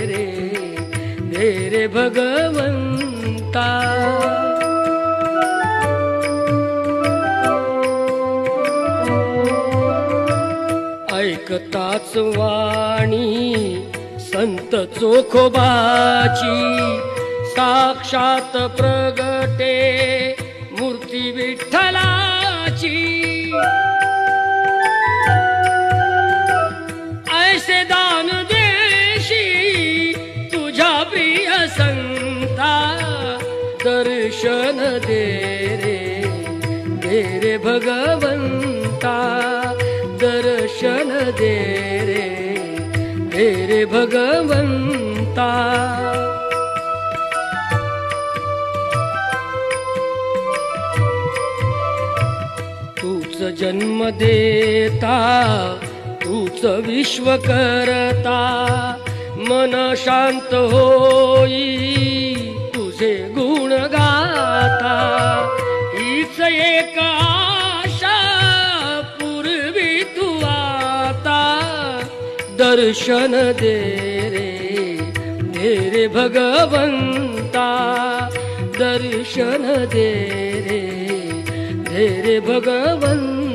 रे, दे रे भगवंता. ऐकताच वाणी संत चोखोबाची, साक्षात प्रगटे मूर्ती विठ्ठलाची. ऐसे दान देशी तुझ्या प्रिय संता, दर्शन दे रे भगवंता. दर्शन दे रे भगवंता. तूच जन्म देता, तूच विश्व करता, मन शांत होई तुझे गुण गाता. हीच एक आशा पूर्वी तू आता, दर्शन दे रे भगवंता. दर्शन दे रे भगवंता.